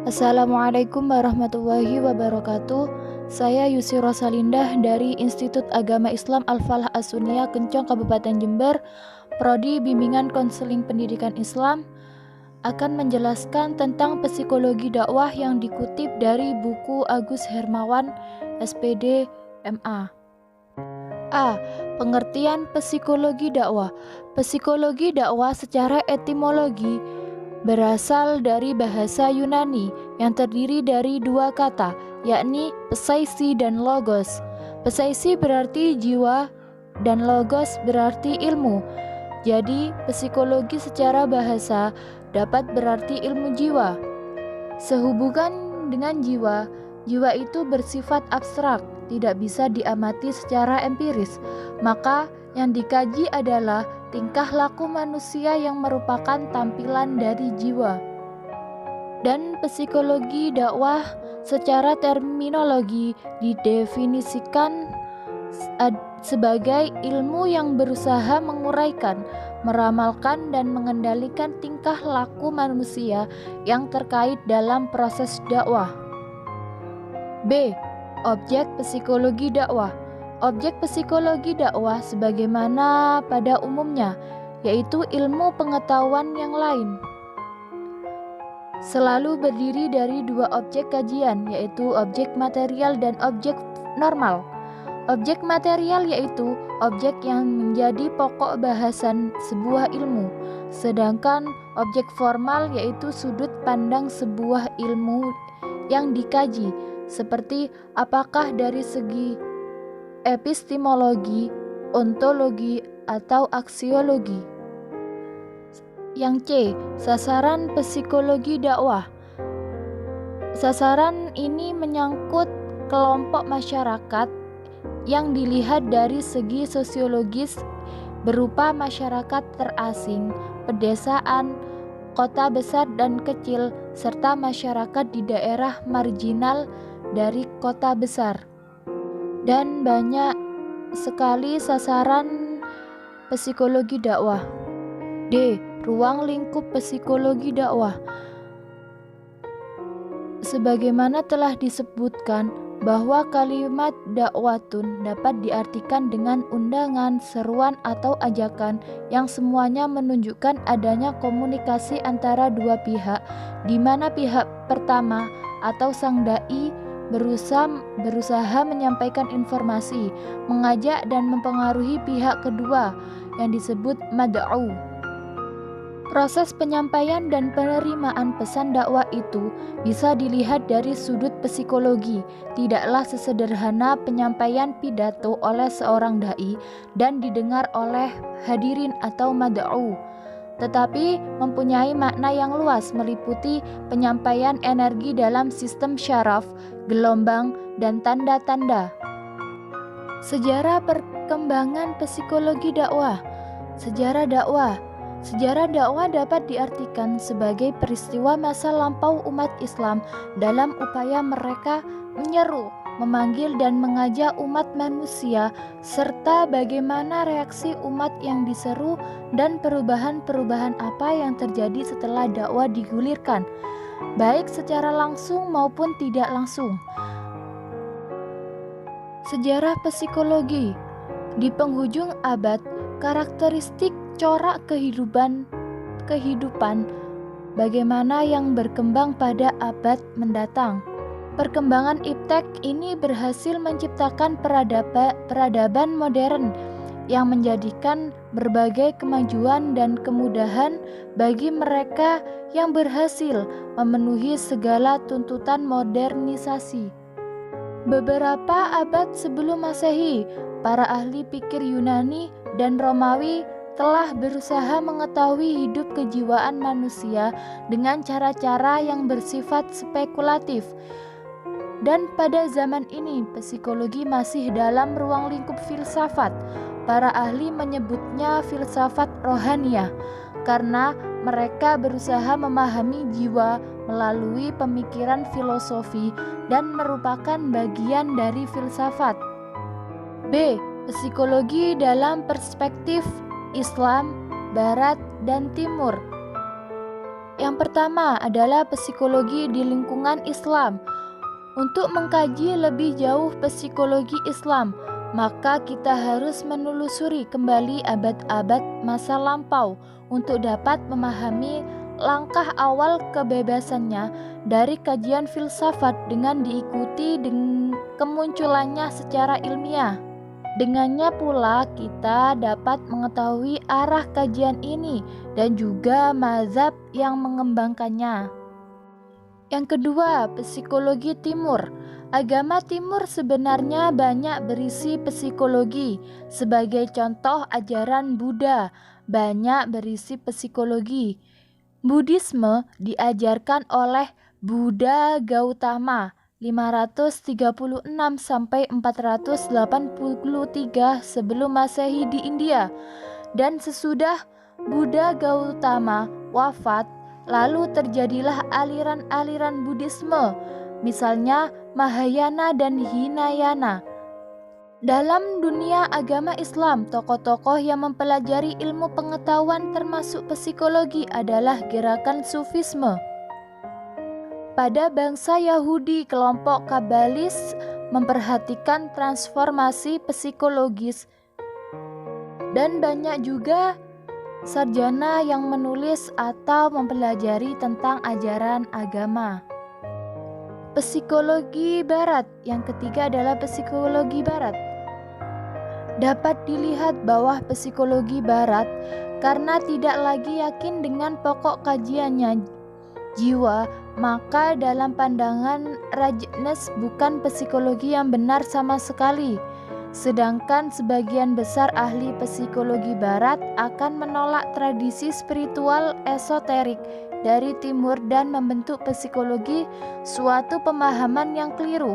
Assalamualaikum warahmatullahi wabarakatuh. Saya Yusri Rosalindah dari Institut Agama Islam Al-Falah As-Sunniyah Kencong Kabupaten Jember, Prodi Bimbingan Konseling Pendidikan Islam, akan menjelaskan tentang psikologi dakwah yang dikutip dari buku Agus Hermawan, SPD, MA. A. Pengertian psikologi dakwah. Psikologi dakwah secara etimologi berasal dari bahasa Yunani yang terdiri dari dua kata, yakni psaisi dan logos. Psaisi berarti jiwa dan logos berarti ilmu. Jadi, psikologi secara bahasa dapat berarti ilmu jiwa. Sehubungan dengan jiwa, jiwa itu bersifat abstrak, tidak bisa diamati secara empiris. Maka yang dikaji adalah tingkah laku manusia yang merupakan tampilan dari jiwa. Dan psikologi dakwah secara terminologi didefinisikan sebagai ilmu yang berusaha menguraikan, meramalkan, dan mengendalikan tingkah laku manusia yang terkait dalam proses dakwah. B. Objek psikologi dakwah. Objek psikologi dakwah sebagaimana pada umumnya, yaitu ilmu pengetahuan yang lain, selalu berdiri dari dua objek kajian, yaitu objek material dan objek normal. Objek material yaitu objek yang menjadi pokok bahasan sebuah ilmu, sedangkan objek formal yaitu sudut pandang sebuah ilmu yang dikaji, seperti apakah dari segi epistemologi, ontologi, atau aksiologi. Yang C. Sasaran psikologi dakwah. Sasaran ini menyangkut kelompok masyarakat yang dilihat dari segi sosiologis berupa masyarakat terasing, pedesaan, kota besar dan kecil, serta masyarakat di daerah marginal dari kota besar. Dan banyak sekali sasaran psikologi dakwah. D. Ruang lingkup psikologi dakwah. Sebagaimana telah disebutkan bahwa kalimat dakwatun dapat diartikan dengan undangan, seruan, atau ajakan yang semuanya menunjukkan adanya komunikasi antara dua pihak, di mana pihak pertama atau sang dai berusaha menyampaikan informasi, mengajak dan mempengaruhi pihak kedua yang disebut mad'u. Proses penyampaian dan penerimaan pesan dakwah itu bisa dilihat dari sudut psikologi, tidaklah sesederhana penyampaian pidato oleh seorang dai dan didengar oleh hadirin atau mad'u, tetapi mempunyai makna yang luas meliputi penyampaian energi dalam sistem syaraf, gelombang, dan tanda-tanda. Sejarah perkembangan psikologi dakwah. Sejarah dakwah dapat diartikan sebagai peristiwa masa lampau umat Islam dalam upaya mereka menyeru, memanggil, dan mengajak umat manusia, serta bagaimana reaksi umat yang diseru dan perubahan-perubahan apa yang terjadi setelah dakwah digulirkan, baik secara langsung maupun tidak langsung. Sejarah psikologi. Di penghujung abad, karakteristik corak kehidupan bagaimana yang berkembang pada abad mendatang. Perkembangan iptek ini berhasil menciptakan peradaban modern yang menjadikan berbagai kemajuan dan kemudahan bagi mereka yang berhasil memenuhi segala tuntutan modernisasi. Beberapa abad sebelum Masehi, para ahli pikir Yunani dan Romawi telah berusaha mengetahui hidup kejiwaan manusia dengan cara-cara yang bersifat spekulatif. Dan pada zaman ini, psikologi masih dalam ruang lingkup filsafat. Para ahli menyebutnya filsafat rohaniah, karena mereka berusaha memahami jiwa melalui pemikiran filosofi dan merupakan bagian dari filsafat. B. Psikologi dalam perspektif Islam, Barat, dan Timur. Yang pertama adalah psikologi di lingkungan Islam. Untuk mengkaji lebih jauh psikologi Islam, maka kita harus menelusuri kembali abad-abad masa lampau untuk dapat memahami langkah awal kebebasannya dari kajian filsafat dengan diikuti dengan kemunculannya secara ilmiah. Dengannya pula kita dapat mengetahui arah kajian ini dan juga mazhab yang mengembangkannya. Yang kedua, psikologi Timur. Agama Timur sebenarnya banyak berisi psikologi. Sebagai contoh, ajaran Buddha banyak berisi psikologi. Buddhisme diajarkan oleh Buddha Gautama 536 sampai 483 sebelum Masehi di India, dan sesudah Buddha Gautama wafat, lalu terjadilah aliran-aliran Buddhisme, misalnya Mahayana dan Hinayana. Dalam dunia agama Islam, tokoh-tokoh yang mempelajari ilmu pengetahuan termasuk psikologi adalah gerakan Sufisme. Pada bangsa Yahudi, kelompok Kabalis memperhatikan transformasi psikologis, dan banyak juga sarjana yang menulis atau mempelajari tentang ajaran agama. Psikologi Barat. Yang ketiga adalah psikologi Barat. Dapat dilihat bahwa psikologi Barat karena tidak lagi yakin dengan pokok kajiannya jiwa, maka dalam pandangan Rajneesh bukan psikologi yang benar sama sekali. Sedangkan sebagian besar ahli psikologi Barat akan menolak tradisi spiritual esoterik dari Timur dan membentuk psikologi suatu pemahaman yang keliru.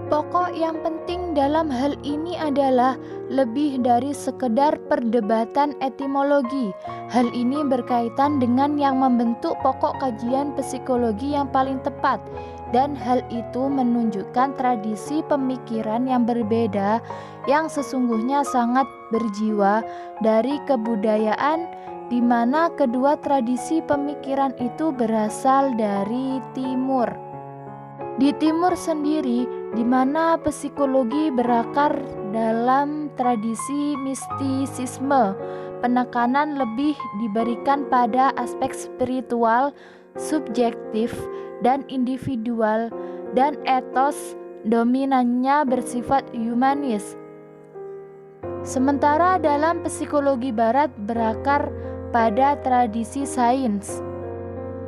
Pokok yang penting dalam hal ini adalah lebih dari sekedar perdebatan etimologi. Hal ini berkaitan dengan yang membentuk pokok kajian psikologi yang paling tepat, dan hal itu menunjukkan tradisi pemikiran yang berbeda yang sesungguhnya sangat berjiwa dari kebudayaan, di mana kedua tradisi pemikiran itu berasal dari Timur. Di Timur sendiri, di mana psikologi berakar dalam tradisi mistisisme, penekanan lebih diberikan pada aspek spiritual, subjektif, dan individual, dan etos dominannya bersifat humanis. Sementara dalam psikologi Barat berakar pada tradisi sains.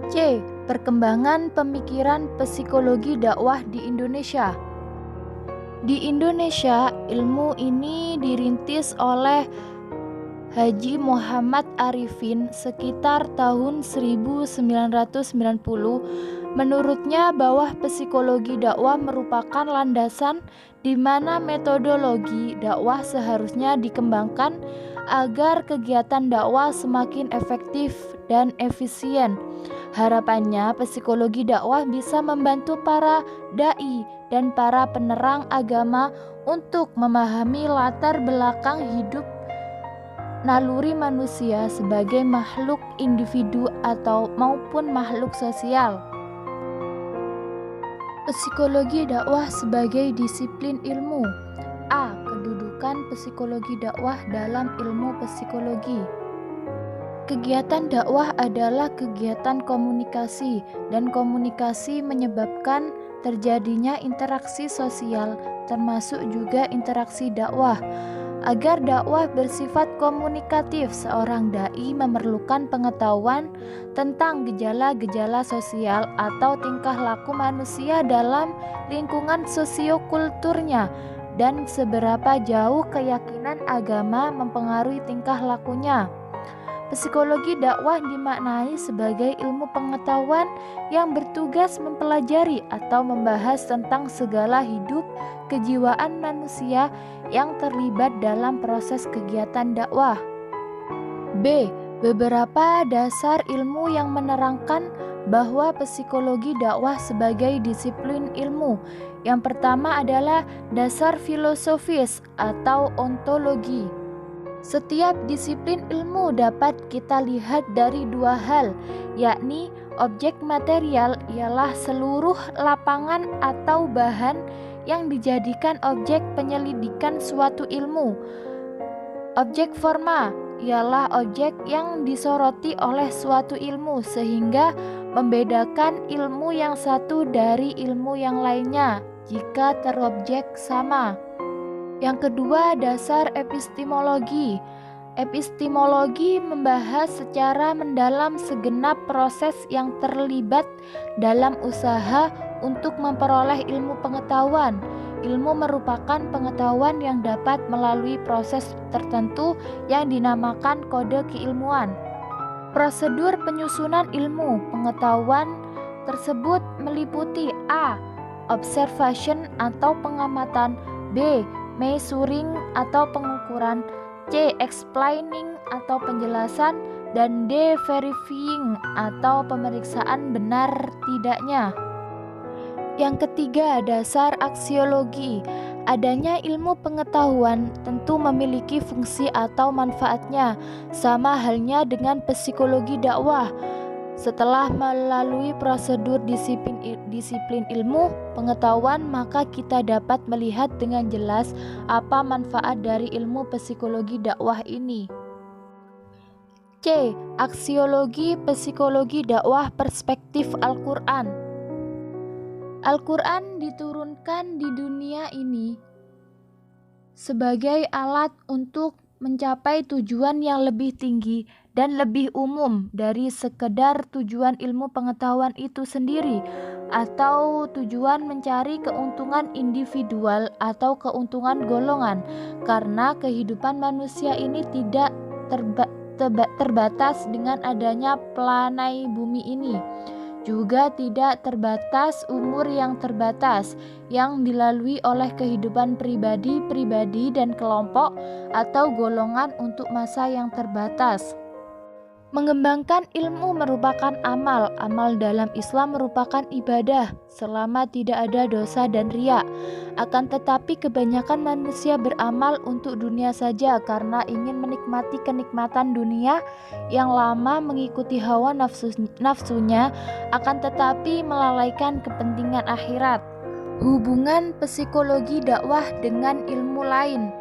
C. Perkembangan pemikiran psikologi dakwah di Indonesia. Di Indonesia, ilmu ini dirintis oleh Haji Muhammad Arifin sekitar tahun 1990. Menurutnya bahwa psikologi dakwah merupakan landasan di mana metodologi dakwah seharusnya dikembangkan agar kegiatan dakwah semakin efektif dan efisien. Harapannya, psikologi dakwah bisa membantu para dai dan para penerang agama untuk memahami latar belakang hidup naluri manusia sebagai makhluk individu atau maupun makhluk sosial. Psikologi dakwah sebagai disiplin ilmu. A. Kedudukan psikologi dakwah dalam ilmu psikologi. Kegiatan dakwah adalah kegiatan komunikasi, dan komunikasi menyebabkan terjadinya interaksi sosial, termasuk juga interaksi dakwah. Agar dakwah bersifat komunikatif, seorang dai memerlukan pengetahuan tentang gejala-gejala sosial atau tingkah laku manusia dalam lingkungan sosiokulturnya, dan seberapa jauh keyakinan agama mempengaruhi tingkah lakunya. Psikologi dakwah dimaknai sebagai ilmu pengetahuan yang bertugas mempelajari atau membahas tentang segala hidup kejiwaan manusia yang terlibat dalam proses kegiatan dakwah. B. Beberapa dasar ilmu yang menerangkan bahwa psikologi dakwah sebagai disiplin ilmu. Yang pertama adalah dasar filosofis atau ontologi. Setiap disiplin ilmu dapat kita lihat dari dua hal, yakni objek material ialah seluruh lapangan atau bahan yang dijadikan objek penyelidikan suatu ilmu. Objek forma ialah objek yang disoroti oleh suatu ilmu sehingga membedakan ilmu yang satu dari ilmu yang lainnya jika terobjek sama. Yang kedua, dasar epistemologi. Epistemologi membahas secara mendalam segenap proses yang terlibat dalam usaha untuk memperoleh ilmu pengetahuan. Ilmu merupakan pengetahuan yang dapat melalui proses tertentu yang dinamakan kode keilmuan. Prosedur penyusunan ilmu pengetahuan tersebut meliputi A. Observation atau pengamatan, B. Measuring atau pengukuran, C. Explaining atau penjelasan, dan D. Verifying atau pemeriksaan benar tidaknya. Yang ketiga, dasar aksiologi. Adanya ilmu pengetahuan tentu memiliki fungsi atau manfaatnya, sama halnya dengan psikologi dakwah. Setelah melalui prosedur disiplin ilmu pengetahuan, maka kita dapat melihat dengan jelas apa manfaat dari ilmu psikologi dakwah ini. C. Aksiologi psikologi dakwah perspektif Al-Quran. Al-Quran diturunkan di dunia ini sebagai alat untuk mencapai tujuan yang lebih tinggi dan lebih umum dari sekedar tujuan ilmu pengetahuan itu sendiri, atau tujuan mencari keuntungan individual atau keuntungan golongan, karena kehidupan manusia ini tidak terbatas dengan adanya planai bumi ini. Juga tidak terbatas umur yang terbatas yang dilalui oleh kehidupan pribadi dan kelompok atau golongan untuk masa yang terbatas. Mengembangkan ilmu merupakan amal. Amal dalam Islam merupakan ibadah selama tidak ada dosa dan riya. Akan tetapi kebanyakan manusia beramal untuk dunia saja karena ingin menikmati kenikmatan dunia yang lama, mengikuti hawa nafsunya, akan tetapi melalaikan kepentingan akhirat. Hubungan psikologi dakwah dengan ilmu lain.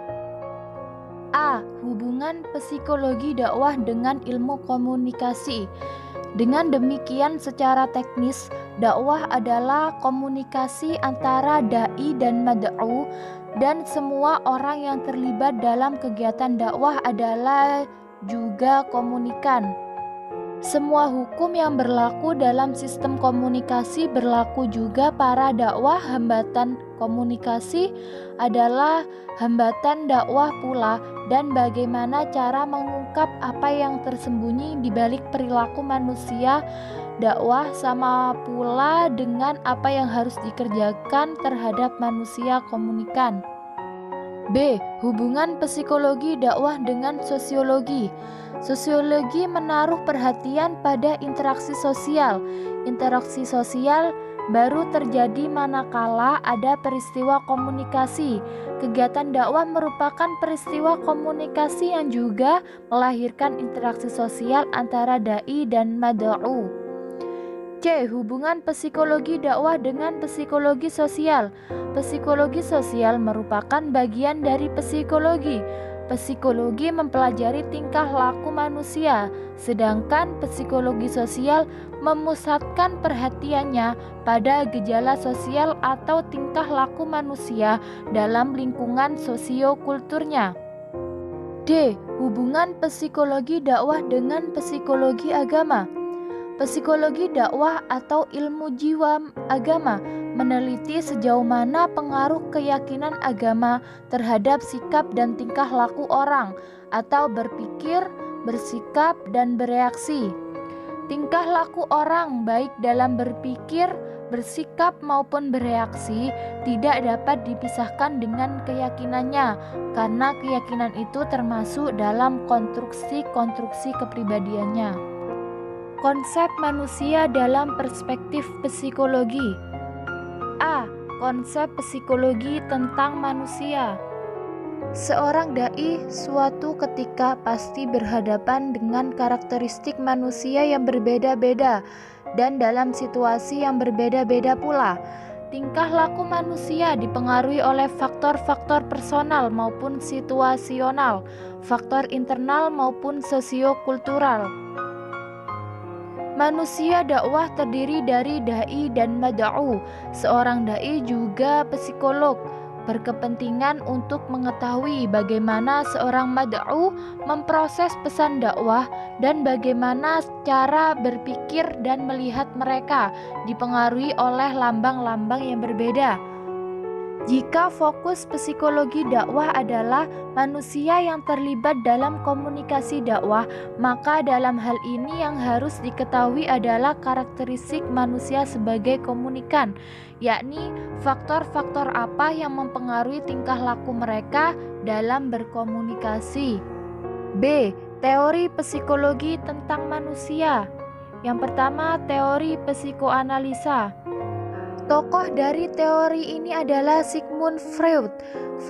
A. Hubungan psikologi dakwah dengan ilmu komunikasi. Dengan demikian, secara teknis, dakwah adalah komunikasi antara dai dan mad'u, dan semua orang yang terlibat dalam kegiatan dakwah adalah juga komunikan. Semua hukum yang berlaku dalam sistem komunikasi berlaku juga para dakwah. Hambatan komunikasi adalah hambatan dakwah pula, dan bagaimana cara mengungkap apa yang tersembunyi di balik perilaku manusia dakwah sama pula dengan apa yang harus dikerjakan terhadap manusia komunikan. B. Hubungan psikologi dakwah dengan sosiologi. Sosiologi menaruh perhatian pada interaksi sosial. Interaksi sosial baru terjadi manakala ada peristiwa komunikasi. Kegiatan dakwah merupakan peristiwa komunikasi yang juga melahirkan interaksi sosial antara dai dan mad'u. C. Hubungan psikologi dakwah dengan psikologi sosial. Psikologi sosial merupakan bagian dari psikologi. Psikologi mempelajari tingkah laku manusia, sedangkan psikologi sosial memusatkan perhatiannya pada gejala sosial atau tingkah laku manusia dalam lingkungan sosiokulturnya. D. Hubungan psikologi dakwah dengan psikologi agama. Psikologi dakwah atau ilmu jiwa agama meneliti sejauh mana pengaruh keyakinan agama terhadap sikap dan tingkah laku orang, atau berpikir, bersikap, dan bereaksi. Tingkah laku orang baik dalam berpikir, bersikap maupun bereaksi tidak dapat dipisahkan dengan keyakinannya, karena keyakinan itu termasuk dalam konstruksi kepribadiannya. Konsep manusia dalam perspektif psikologi. A. Konsep psikologi tentang manusia. Seorang dai suatu ketika pasti berhadapan dengan karakteristik manusia yang berbeda-beda dan dalam situasi yang berbeda-beda pula. Tingkah laku manusia dipengaruhi oleh faktor-faktor personal maupun situasional, faktor internal maupun sosiokultural. Manusia dakwah terdiri dari dai dan mad'u. Seorang dai juga psikolog, berkepentingan untuk mengetahui bagaimana seorang mad'u memproses pesan dakwah dan bagaimana cara berpikir dan melihat mereka dipengaruhi oleh lambang-lambang yang berbeda. Jika fokus psikologi dakwah adalah manusia yang terlibat dalam komunikasi dakwah, maka dalam hal ini yang harus diketahui adalah karakteristik manusia sebagai komunikan, yakni faktor-faktor apa yang mempengaruhi tingkah laku mereka dalam berkomunikasi. B. Teori psikologi tentang manusia. Yang pertama, teori psikoanalisa. Tokoh dari teori ini adalah Sigmund Freud.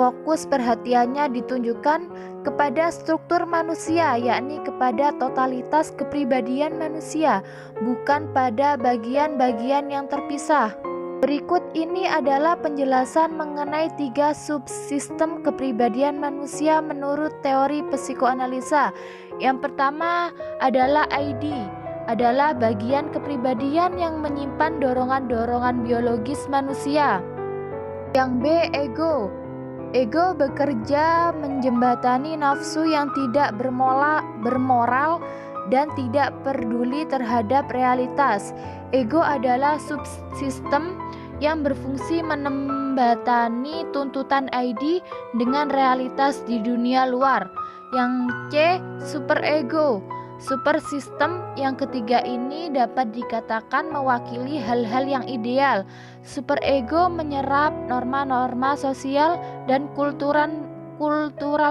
Fokus perhatiannya ditunjukkan kepada struktur manusia, yakni kepada totalitas kepribadian manusia, bukan pada bagian-bagian yang terpisah. Berikut ini adalah penjelasan mengenai 3 subsistem kepribadian manusia menurut teori psikoanalisa. Yang pertama adalah ID, adalah bagian kepribadian yang menyimpan dorongan-dorongan biologis manusia. Yang B, ego. Ego bekerja menjembatani nafsu yang tidak bermoral dan tidak peduli terhadap realitas. Ego adalah subsistem yang berfungsi menjembatani tuntutan ID dengan realitas di dunia luar. Yang C, superego. Super sistem yang ketiga ini dapat dikatakan mewakili hal-hal yang ideal. Superego menyerap norma-norma sosial dan kultural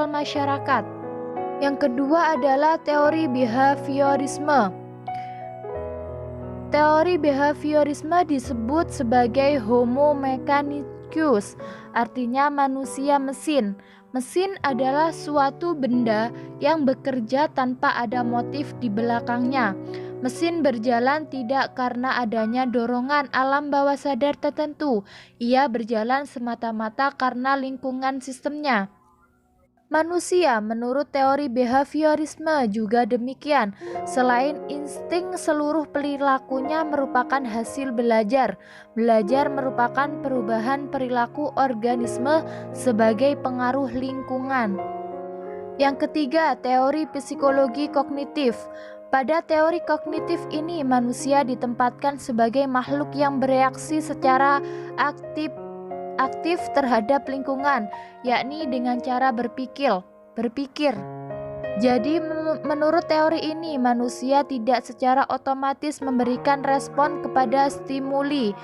masyarakat. Yang kedua adalah teori behaviorisme. Teori behaviorisme disebut sebagai homo mechanicus, artinya manusia mesin. Mesin adalah suatu benda yang bekerja tanpa ada motif di belakangnya. Mesin berjalan tidak karena adanya dorongan alam bawah sadar tertentu. Ia berjalan semata-mata karena lingkungan sistemnya. Manusia menurut teori behaviorisme juga demikian. Selain insting, seluruh perilakunya merupakan hasil belajar. Belajar merupakan perubahan perilaku organisme sebagai pengaruh lingkungan. Yang ketiga, teori psikologi kognitif. Pada teori kognitif ini, manusia ditempatkan sebagai makhluk yang bereaksi secara aktif terhadap lingkungan, yakni dengan cara berpikir. Jadi menurut teori ini, manusia tidak secara otomatis memberikan respon kepada stimuli.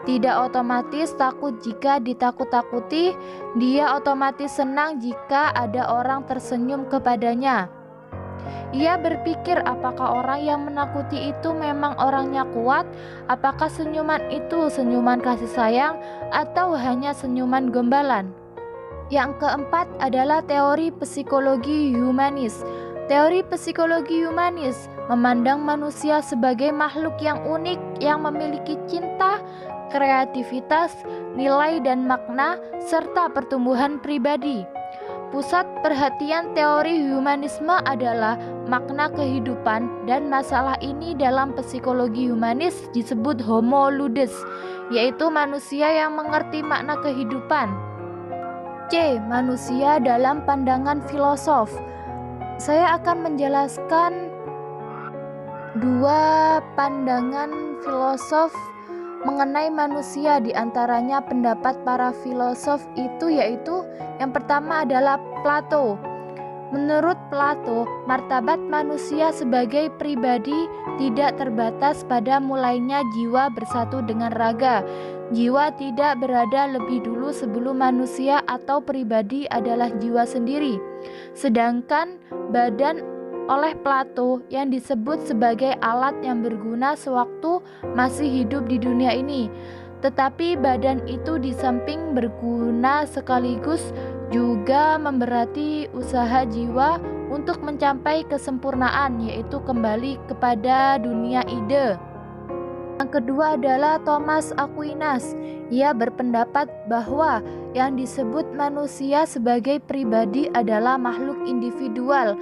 Tidak otomatis takut jika ditakut-takuti, dia otomatis senang jika ada orang tersenyum kepadanya. Ia berpikir apakah orang yang menakuti itu memang orangnya kuat, apakah senyuman itu senyuman kasih sayang, atau hanya senyuman gombalan. Yang keempat adalah teori psikologi humanis. Teori psikologi humanis memandang manusia sebagai makhluk yang unik yang memiliki cinta, kreativitas, nilai dan makna, serta pertumbuhan pribadi. Pusat perhatian teori humanisme adalah makna kehidupan, dan masalah ini dalam psikologi humanis disebut homo ludens, yaitu manusia yang mengerti makna kehidupan. C. Manusia dalam pandangan filosof. Saya akan menjelaskan 2 pandangan filosof mengenai manusia, diantaranya pendapat para filosof itu yaitu yang pertama adalah Plato. Menurut Plato, martabat manusia sebagai pribadi tidak terbatas pada mulainya jiwa bersatu dengan raga. Jiwa tidak berada lebih dulu sebelum manusia atau pribadi adalah jiwa sendiri. Sedangkan badan oleh Plato yang disebut sebagai alat yang berguna sewaktu masih hidup di dunia ini. Tetapi badan itu di samping berguna sekaligus juga memberati usaha jiwa untuk mencapai kesempurnaan, yaitu kembali kepada dunia ide. Yang kedua adalah Thomas Aquinas. Ia berpendapat bahwa yang disebut manusia sebagai pribadi adalah makhluk individual.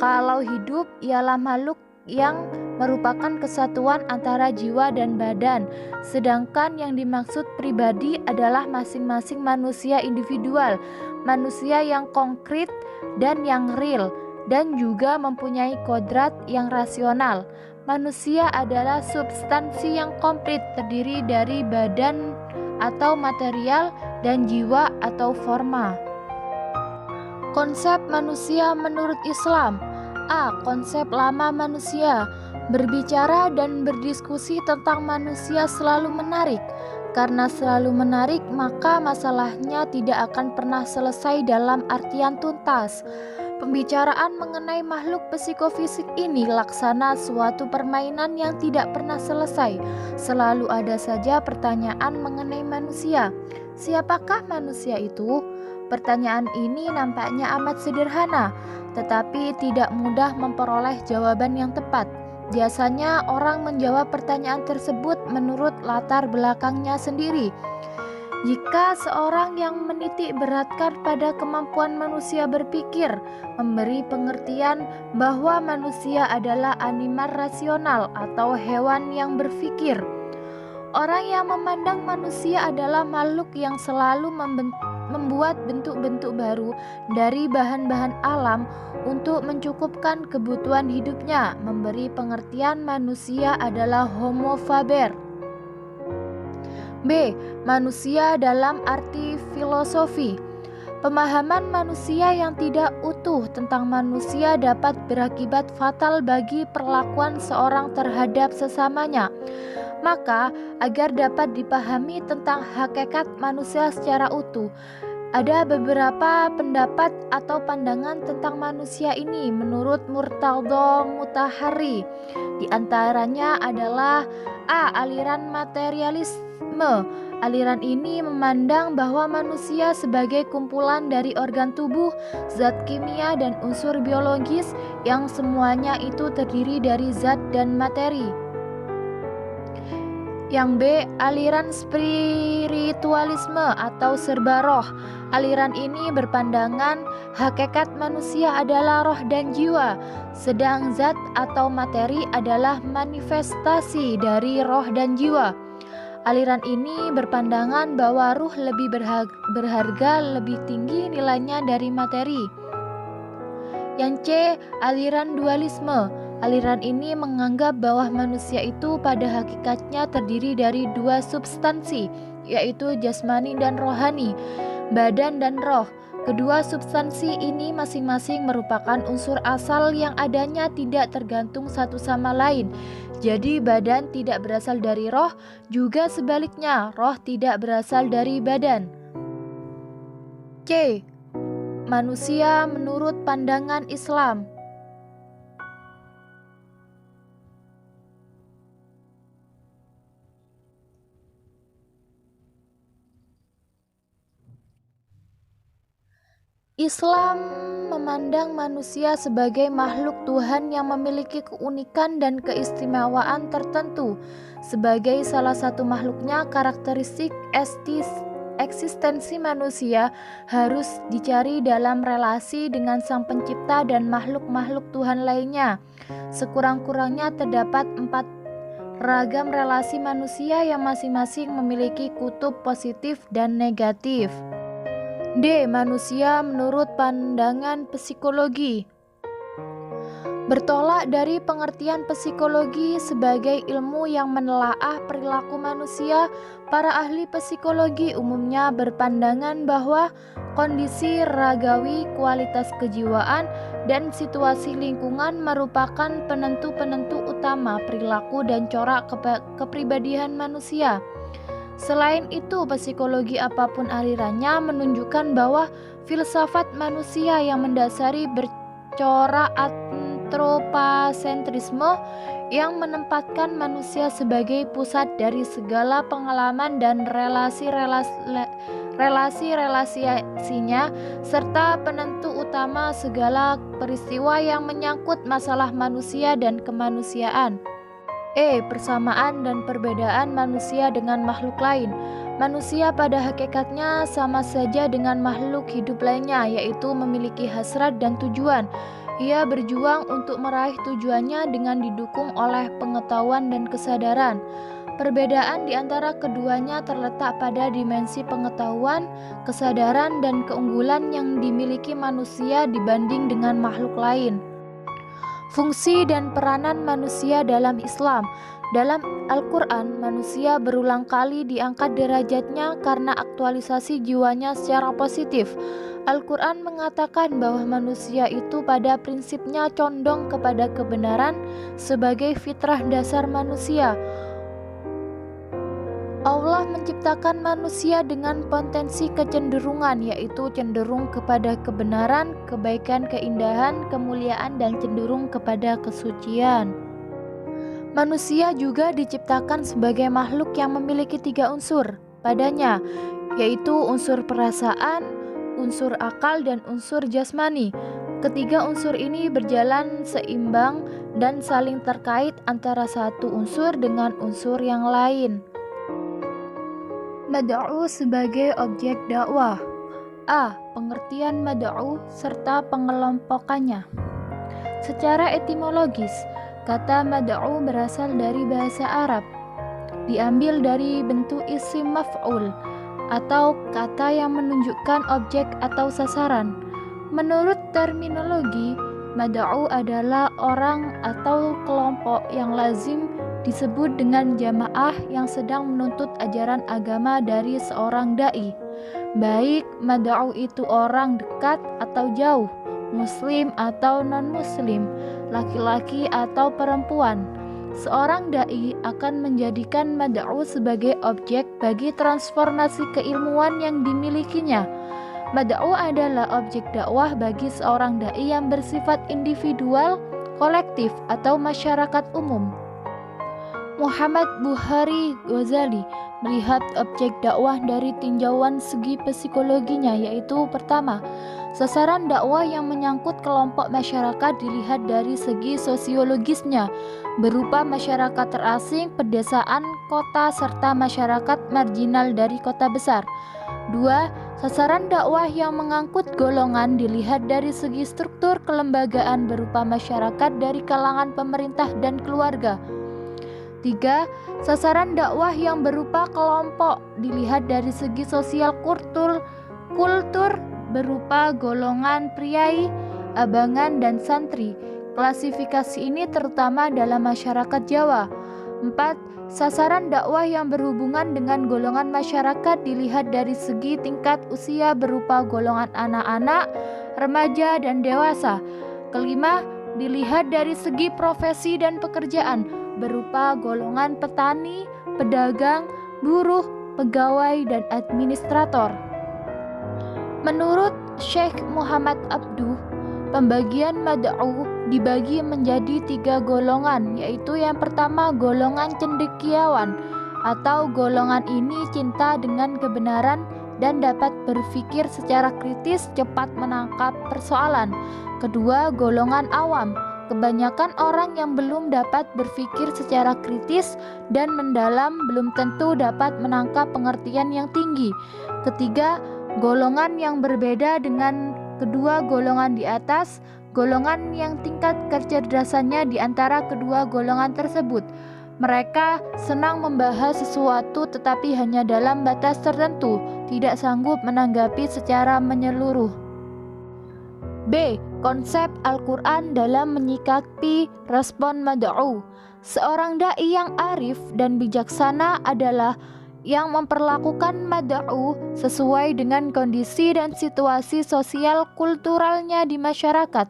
Kalau hidup ialah makhluk yang merupakan kesatuan antara jiwa dan badan, sedangkan yang dimaksud pribadi adalah masing-masing manusia individual, manusia yang konkret dan yang real, dan juga mempunyai kodrat yang rasional. Manusia adalah substansi yang komplit, terdiri dari badan atau material dan jiwa atau forma. Konsep manusia menurut Islam. A. Konsep lama manusia. Berbicara dan berdiskusi tentang manusia selalu menarik. Karena selalu menarik, maka masalahnya tidak akan pernah selesai dalam artian tuntas. Pembicaraan mengenai makhluk psikofisik ini laksana suatu permainan yang tidak pernah selesai. Selalu ada saja pertanyaan mengenai manusia. Siapakah manusia itu? Pertanyaan ini nampaknya amat sederhana, tetapi tidak mudah memperoleh jawaban yang tepat. Biasanya orang menjawab pertanyaan tersebut menurut latar belakangnya sendiri. Jika seorang yang menitik beratkan pada kemampuan manusia berpikir, memberi pengertian bahwa manusia adalah animal rasional atau hewan yang berpikir. Orang yang memandang manusia adalah makhluk yang selalu membuat bentuk-bentuk baru dari bahan-bahan alam untuk mencukupkan kebutuhan hidupnya, memberi pengertian manusia adalah homo faber. B. Manusia dalam arti filosofi. Pemahaman manusia yang tidak utuh tentang manusia dapat berakibat fatal bagi perlakuan seorang terhadap sesamanya. Maka, agar dapat dipahami tentang hakikat manusia secara utuh, ada beberapa pendapat atau pandangan tentang manusia ini menurut Murtadha Mutahari. Di antaranya adalah A. Aliran materialisme. Aliran ini memandang bahwa manusia sebagai kumpulan dari organ tubuh, zat kimia, dan unsur biologis yang semuanya itu terdiri dari zat dan materi. Yang B. Aliran spiritualisme atau serba roh. Aliran ini berpandangan hakikat manusia adalah roh dan jiwa, sedang zat atau materi adalah manifestasi dari roh dan jiwa. Aliran ini berpandangan bahwa ruh lebih berharga, lebih tinggi nilainya dari materi. Yang C. Aliran dualisme. Aliran ini menganggap bahwa manusia itu pada hakikatnya terdiri dari dua substansi, yaitu jasmani dan rohani, badan dan roh. Kedua substansi ini masing-masing merupakan unsur asal yang adanya tidak tergantung satu sama lain. Jadi badan tidak berasal dari roh, juga sebaliknya, roh tidak berasal dari badan. C. Manusia menurut pandangan Islam. Islam memandang manusia sebagai makhluk Tuhan yang memiliki keunikan dan keistimewaan tertentu. Sebagai salah satu makhluknya, karakteristik eksistensi manusia harus dicari dalam relasi dengan Sang Pencipta dan makhluk-makhluk Tuhan lainnya. Sekurang-kurangnya terdapat 4 ragam relasi manusia yang masing-masing memiliki kutub positif dan negatif. D. Manusia menurut pandangan psikologi. Bertolak dari pengertian psikologi sebagai ilmu yang menelaah perilaku manusia, para ahli psikologi umumnya berpandangan bahwa kondisi ragawi, kualitas kejiwaan, dan situasi lingkungan merupakan penentu-penentu utama perilaku dan corak kepribadian manusia. Selain itu, psikologi apapun alirannya menunjukkan bahwa filsafat manusia yang mendasari bercorak antropocentrisme yang menempatkan manusia sebagai pusat dari segala pengalaman dan relasi-relasinya, serta penentu utama segala peristiwa yang menyangkut masalah manusia dan kemanusiaan. Persamaan dan perbedaan manusia dengan makhluk lain. Manusia pada hakikatnya sama saja dengan makhluk hidup lainnya, yaitu memiliki hasrat dan tujuan. Ia berjuang untuk meraih tujuannya dengan didukung oleh pengetahuan dan kesadaran. Perbedaan di antara keduanya terletak pada dimensi pengetahuan, kesadaran, dan keunggulan yang dimiliki manusia dibanding dengan makhluk lain. Fungsi dan peranan manusia dalam Islam. Dalam Al-Quran, manusia berulang kali diangkat derajatnya karena aktualisasi jiwanya secara positif. Al-Quran mengatakan bahwa manusia itu pada prinsipnya condong kepada kebenaran sebagai fitrah dasar manusia. Allah menciptakan manusia dengan potensi kecenderungan, yaitu cenderung kepada kebenaran, kebaikan, keindahan, kemuliaan, dan cenderung kepada kesucian. Manusia juga diciptakan sebagai makhluk yang memiliki 3 unsur padanya, yaitu unsur perasaan, unsur akal, dan unsur jasmani. Ketiga unsur ini berjalan seimbang dan saling terkait antara satu unsur dengan unsur yang lain. Mad'u sebagai objek dakwah. Pengertian mad'u serta pengelompokannya. Secara etimologis, kata mad'u berasal dari bahasa Arab. Diambil dari bentuk isim maf'ul atau kata yang menunjukkan objek atau sasaran. Menurut terminologi, mad'u adalah orang atau kelompok yang lazim disebut dengan jamaah yang sedang menuntut ajaran agama dari seorang dai, baik mad'u itu orang dekat atau jauh, muslim atau non-muslim, laki-laki atau perempuan. Seorang dai akan menjadikan mad'u sebagai objek bagi transformasi keilmuan yang dimilikinya. Mad'u adalah objek dakwah bagi seorang dai yang bersifat individual, kolektif, atau masyarakat umum. Muhammad Buhari Ghazali melihat objek dakwah dari tinjauan segi psikologinya, yaitu pertama, sasaran dakwah yang menyangkut kelompok masyarakat dilihat dari segi sosiologisnya, berupa masyarakat terasing, pedesaan, kota, serta masyarakat marginal dari kota besar. 2. Sasaran dakwah yang mengangkut golongan dilihat dari segi struktur kelembagaan berupa masyarakat dari kalangan pemerintah dan keluarga. 3. Sasaran dakwah yang berupa kelompok dilihat dari segi sosial kultur berupa golongan priai, abangan, dan santri. Klasifikasi ini terutama dalam masyarakat Jawa. 4. Sasaran dakwah yang berhubungan dengan golongan masyarakat dilihat dari segi tingkat usia berupa golongan anak-anak, remaja, dan dewasa. 5. Dilihat dari segi profesi dan pekerjaan berupa golongan petani, pedagang, buruh, pegawai, dan administrator. Menurut Syekh Muhammad Abduh, pembagian mad'u dibagi menjadi 3 golongan, yaitu yang pertama golongan cendekiawan, atau golongan ini cinta dengan kebenaran dan dapat berpikir secara kritis, cepat menangkap persoalan. Kedua, golongan awam. Kebanyakan orang yang belum dapat berpikir secara kritis dan mendalam belum tentu dapat menangkap pengertian yang tinggi. Ketiga, golongan yang berbeda dengan kedua golongan di atas, golongan yang tingkat kecerdasannya di antara kedua golongan tersebut. Mereka senang membahas sesuatu tetapi hanya dalam batas tertentu, tidak sanggup menanggapi secara menyeluruh. B. Konsep Al-Quran dalam menyikapi respon mad'u. Seorang dai yang arif dan bijaksana adalah yang memperlakukan mad'u sesuai dengan kondisi dan situasi sosial kulturalnya di masyarakat.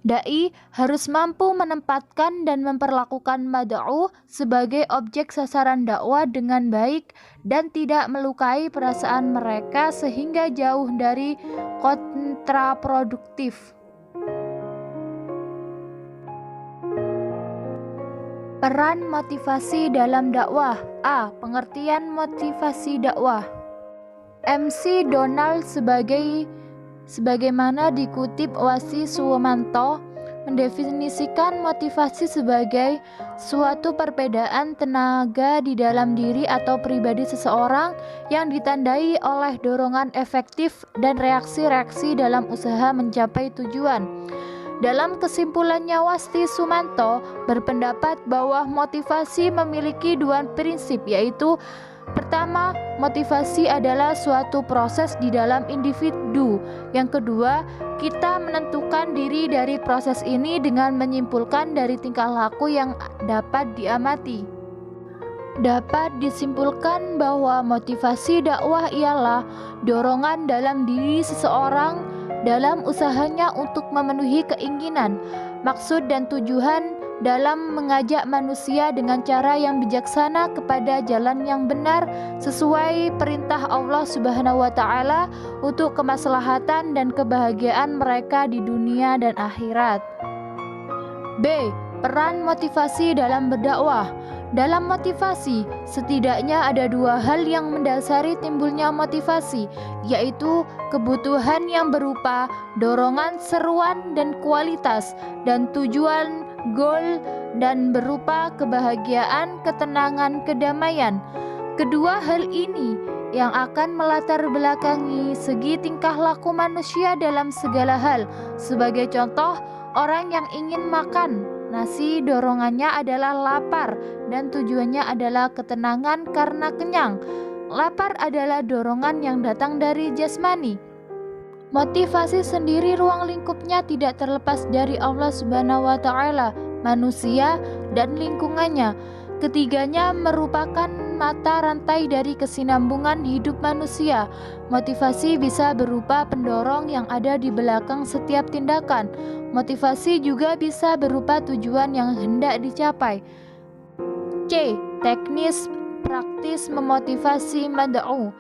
Dai harus mampu menempatkan dan memperlakukan mad'u sebagai objek sasaran dakwah dengan baik dan tidak melukai perasaan mereka sehingga jauh dari kontraproduktif. Peran motivasi dalam dakwah. Pengertian motivasi dakwah. MC Donald sebagaimana dikutip Wasi Suwomanto mendefinisikan motivasi sebagai suatu perbedaan tenaga di dalam diri atau pribadi seseorang yang ditandai oleh dorongan efektif dan reaksi-reaksi dalam usaha mencapai tujuan. Dalam kesimpulannya, Wasti Sumanto berpendapat bahwa motivasi memiliki dua prinsip, yaitu pertama, motivasi adalah suatu proses di dalam individu. Yang kedua, kita menentukan diri dari proses ini dengan menyimpulkan dari tingkah laku yang dapat diamati. Dapat disimpulkan bahwa motivasi dakwah ialah dorongan dalam diri seseorang dalam usahanya untuk memenuhi keinginan, maksud dan tujuan dalam mengajak manusia dengan cara yang bijaksana kepada jalan yang benar sesuai perintah Allah Subhanahu wa taala untuk kemaslahatan dan kebahagiaan mereka di dunia dan akhirat. B. Peran motivasi dalam berdakwah. Dalam motivasi, setidaknya ada dua hal yang mendasari timbulnya motivasi, yaitu kebutuhan yang berupa dorongan, seruan, dan kualitas, dan tujuan, goal, dan berupa kebahagiaan, ketenangan, kedamaian. Kedua hal ini yang akan melatar belakangi segi tingkah laku manusia dalam segala hal. Sebagai contoh, orang yang ingin makan nasi dorongannya adalah lapar dan tujuannya adalah ketenangan karena kenyang. Lapar adalah dorongan yang datang dari jasmani. Motivasi sendiri ruang lingkupnya tidak terlepas dari Allah Subhanahu wa taala, manusia, dan lingkungannya. Ketiganya merupakan mata rantai dari kesinambungan hidup manusia. Motivasi bisa berupa pendorong yang ada di belakang setiap tindakan. Motivasi juga bisa berupa tujuan yang hendak dicapai. C. Teknis praktis memotivasi mad'u.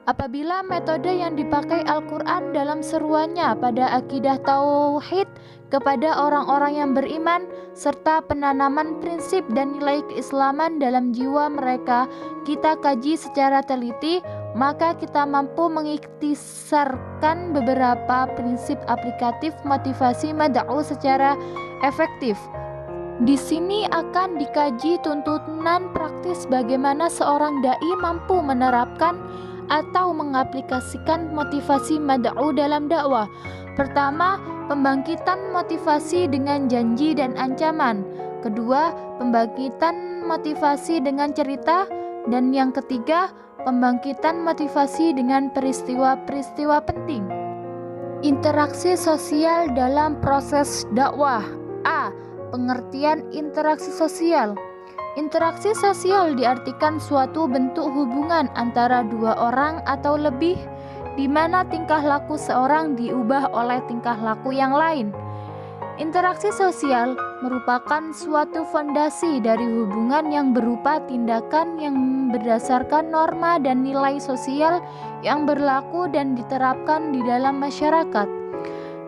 Apabila metode yang dipakai Al-Quran dalam seruannya pada akidah tauhid kepada orang-orang yang beriman serta penanaman prinsip dan nilai keislaman dalam jiwa mereka kita kaji secara teliti, maka kita mampu mengikhtisarkan beberapa prinsip aplikatif motivasi mad'u secara efektif. Di sini akan dikaji tuntunan praktis bagaimana seorang dai mampu menerapkan atau mengaplikasikan motivasi mad'u dalam dakwah. Pertama, pembangkitan motivasi dengan janji dan ancaman. Kedua, pembangkitan motivasi dengan cerita. Dan yang ketiga, pembangkitan motivasi dengan peristiwa-peristiwa penting. Interaksi sosial dalam proses dakwah. A. Pengertian interaksi sosial. Interaksi sosial diartikan suatu bentuk hubungan antara dua orang atau lebih di mana tingkah laku seorang diubah oleh tingkah laku yang lain. Interaksi sosial merupakan suatu fondasi dari hubungan yang berupa tindakan yang berdasarkan norma dan nilai sosial yang berlaku dan diterapkan di dalam masyarakat.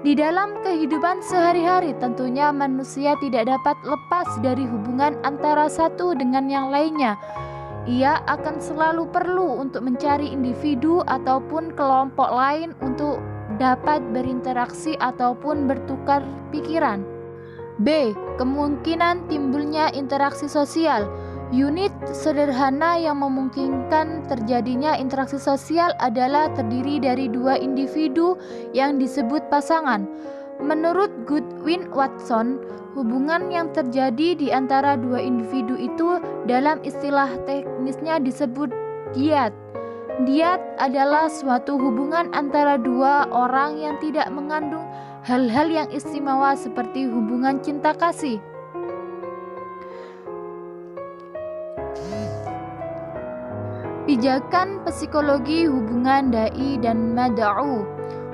Di dalam kehidupan sehari-hari tentunya manusia tidak dapat lepas dari hubungan antara satu dengan yang lainnya. Ia akan selalu perlu untuk mencari individu ataupun kelompok lain untuk dapat berinteraksi ataupun bertukar pikiran. B. Kemungkinan timbulnya interaksi sosial. Unit sederhana yang memungkinkan terjadinya interaksi sosial adalah terdiri dari dua individu yang disebut pasangan. Menurut Goodwin Watson, hubungan yang terjadi di antara dua individu itu dalam istilah teknisnya disebut dyad. Dyad adalah suatu hubungan antara dua orang yang tidak mengandung hal-hal yang istimewa seperti hubungan cinta kasih. Pijakan psikologi hubungan dai dan mad'u.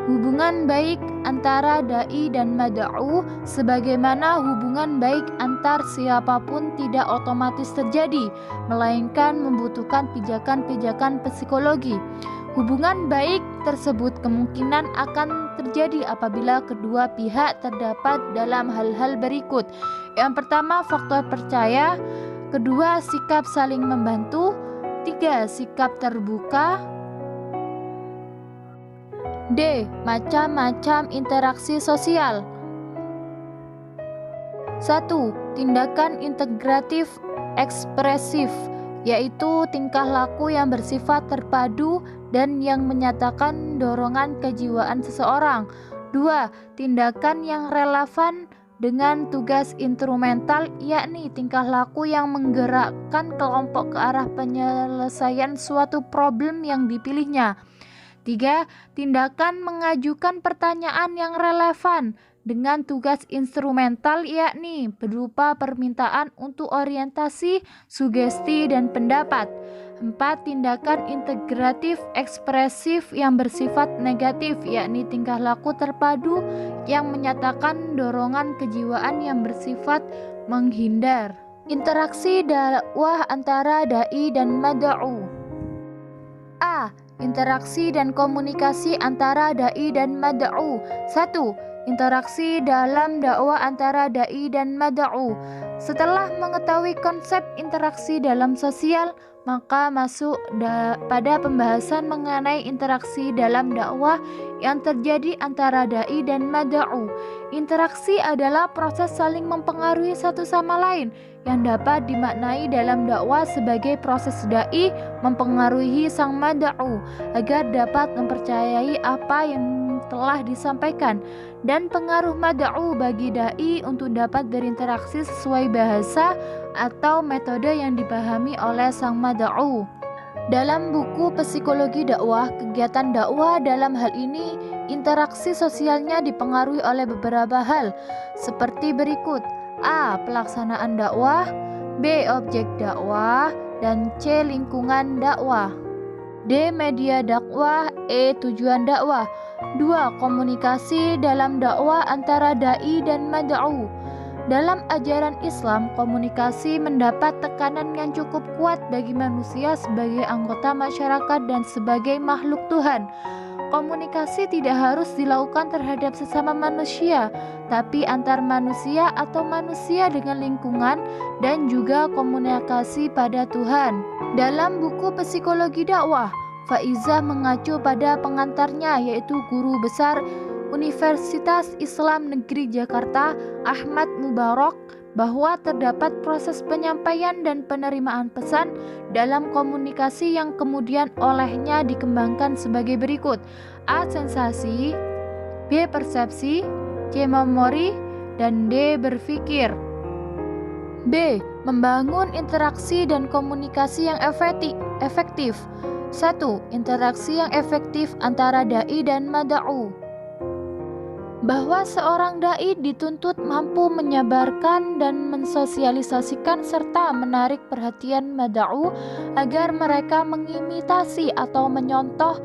Hubungan baik antara dai dan mad'u sebagaimana hubungan baik antar siapapun tidak otomatis terjadi, melainkan membutuhkan pijakan-pijakan psikologi. Hubungan baik tersebut kemungkinan akan terjadi apabila kedua pihak terdapat dalam hal-hal berikut. Yang pertama, faktor percaya. Kedua, sikap saling membantu. 3. Sikap terbuka. D. Macam-macam interaksi sosial. 1. Tindakan integratif ekspresif, yaitu tingkah laku yang bersifat terpadu dan yang menyatakan dorongan kejiwaan seseorang. 2. Tindakan yang relevan dengan tugas instrumental, yakni tingkah laku yang menggerakkan kelompok ke arah penyelesaian suatu problem yang dipilihnya. 3. Tindakan mengajukan pertanyaan yang relevan dengan tugas instrumental, yakni berupa permintaan untuk orientasi, sugesti, dan pendapat. 4. Tindakan integratif ekspresif yang bersifat negatif, yakni tingkah laku terpadu yang menyatakan dorongan kejiwaan yang bersifat menghindar. Interaksi dakwah antara dai dan mad'u. A. Interaksi dan komunikasi antara dai dan mad'u. 1. Interaksi dalam dakwah antara dai dan mad'u. Setelah mengetahui konsep interaksi dalam sosial, maka masuk pada pembahasan mengenai interaksi dalam dakwah yang terjadi antara dai dan mad'u. Interaksi adalah proses saling mempengaruhi satu sama lain yang dapat dimaknai dalam dakwah sebagai proses dai mempengaruhi sang mad'u agar dapat mempercayai apa yang telah disampaikan, dan pengaruh mad'u bagi dai untuk dapat berinteraksi sesuai bahasa atau metode yang dipahami oleh sang mad'u. Dalam buku Psikologi Dakwah, kegiatan dakwah dalam hal ini interaksi sosialnya dipengaruhi oleh beberapa hal seperti berikut: A. Pelaksanaan dakwah, B. Objek dakwah, dan C. Lingkungan dakwah. D. Media dakwah, E. Tujuan dakwah. 2. Komunikasi dalam dakwah antara dai dan mad'u. Dalam ajaran Islam, komunikasi mendapat tekanan yang cukup kuat bagi manusia sebagai anggota masyarakat dan sebagai makhluk Tuhan. Komunikasi tidak harus dilakukan terhadap sesama manusia, tapi antar manusia atau manusia dengan lingkungan, dan juga komunikasi pada Tuhan. Dalam buku Psikologi Dakwah, Faizah mengacu pada pengantarnya, yaitu Guru Besar Universitas Islam Negeri Jakarta, Ahmad Mubarak, bahwa terdapat proses penyampaian dan penerimaan pesan dalam komunikasi yang kemudian olehnya dikembangkan sebagai berikut: A. Sensasi, B. Persepsi, C. Memori, dan D. Berpikir. B. Membangun interaksi dan komunikasi yang efektif. 1. Interaksi yang efektif antara dai dan mad'u. Bahwa seorang dai dituntut mampu menyabarkan dan mensosialisasikan serta menarik perhatian mad'u agar mereka mengimitasi atau menyontoh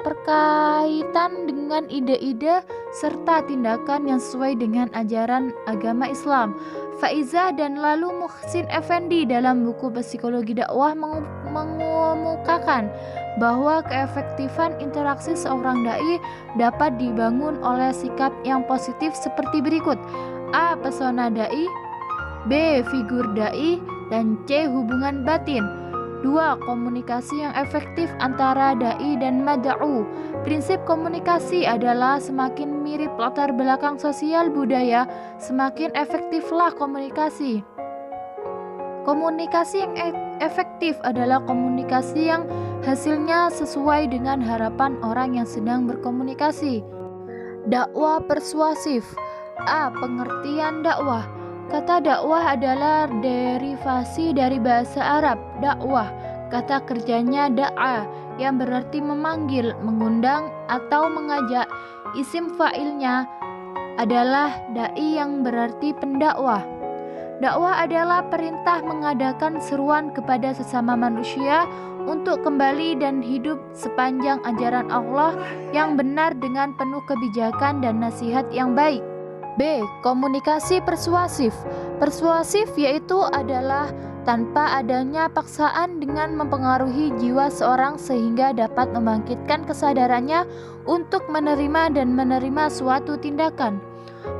berkaitan dengan ide-ide serta tindakan yang sesuai dengan ajaran agama Islam. Faizah dan lalu Muhsin Effendi dalam buku Psikologi Dakwah mengemukakan bahwa keefektifan interaksi seorang dai dapat dibangun oleh sikap yang positif seperti berikut: A. Pesona dai, B. Figur dai, dan C. Hubungan batin. 2. Komunikasi yang efektif antara dai dan mad'u. Prinsip komunikasi adalah semakin mirip latar belakang sosial budaya, semakin efektiflah komunikasi. Komunikasi yang efektif adalah komunikasi yang hasilnya sesuai dengan harapan orang yang sedang berkomunikasi. Dakwah persuasif. A. Pengertian dakwah. Kata dakwah adalah derivasi dari bahasa Arab dakwah. Kata kerjanya da'a, yang berarti memanggil, mengundang, atau mengajak. Isim fa'ilnya adalah da'i, yang berarti pendakwah. Dakwah adalah perintah mengadakan seruan kepada sesama manusia untuk kembali dan hidup sepanjang ajaran Allah yang benar dengan penuh kebijakan dan nasihat yang baik. B. Komunikasi persuasif. Persuasif yaitu adalah tanpa adanya paksaan dengan mempengaruhi jiwa seorang sehingga dapat membangkitkan kesadarannya untuk menerima dan menerima suatu tindakan.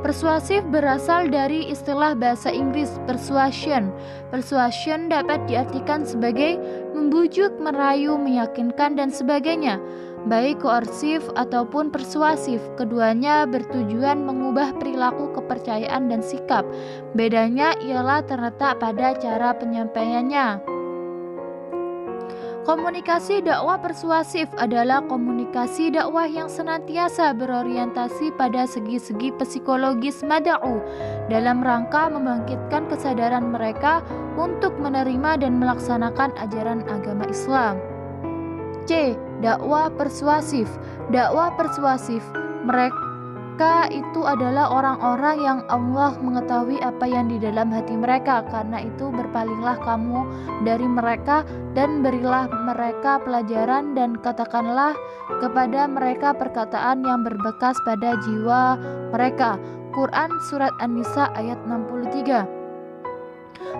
Persuasif berasal dari istilah bahasa Inggris persuasion. Persuasion dapat diartikan sebagai membujuk, merayu, meyakinkan, dan sebagainya. baik koersif ataupun persuasif. Keduanya bertujuan mengubah perilaku, kepercayaan, dan sikap. Bedanya ialah terletak pada cara penyampaiannya. Komunikasi dakwah persuasif adalah komunikasi dakwah yang senantiasa berorientasi pada segi-segi psikologis mad'u dalam rangka membangkitkan kesadaran mereka untuk menerima dan melaksanakan ajaran agama Islam. C. Dakwah persuasif. Dakwah persuasif, mereka itu adalah orang-orang yang Allah mengetahui apa yang di dalam hati mereka. Karena itu berpalinglah kamu dari mereka dan berilah mereka pelajaran dan katakanlah kepada mereka perkataan yang berbekas pada jiwa mereka. Quran Surat An-Nisa ayat 63.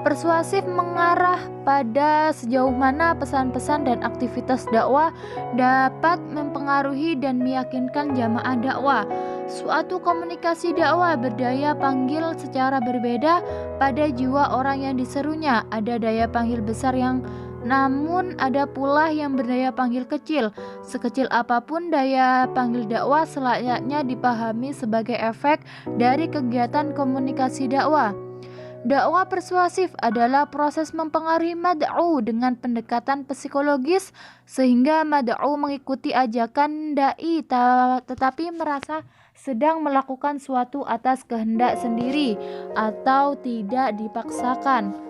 Persuasif mengarah pada sejauh mana pesan-pesan dan aktivitas dakwah dapat mempengaruhi dan meyakinkan jamaah dakwah. Suatu komunikasi dakwah berdaya panggil secara berbeda pada jiwa orang yang diserunya. Ada daya panggil besar namun ada pula yang berdaya panggil kecil. Sekecil apapun daya panggil dakwah selayaknya dipahami sebagai efek dari kegiatan komunikasi dakwah. Dakwah persuasif adalah proses mempengaruhi mad'u dengan pendekatan psikologis sehingga mad'u mengikuti ajakan dai tetapi merasa sedang melakukan suatu atas kehendak sendiri atau tidak dipaksakan.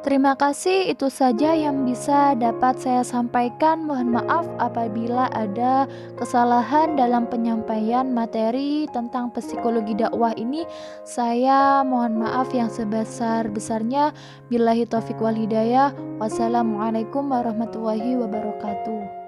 Terima kasih, itu saja yang bisa dapat saya sampaikan. Mohon maaf apabila ada kesalahan dalam penyampaian materi tentang psikologi dakwah ini. Saya mohon maaf yang sebesar-besarnya. Billahi taufiq wal hidayah. Wassalamualaikum warahmatullahi wabarakatuh.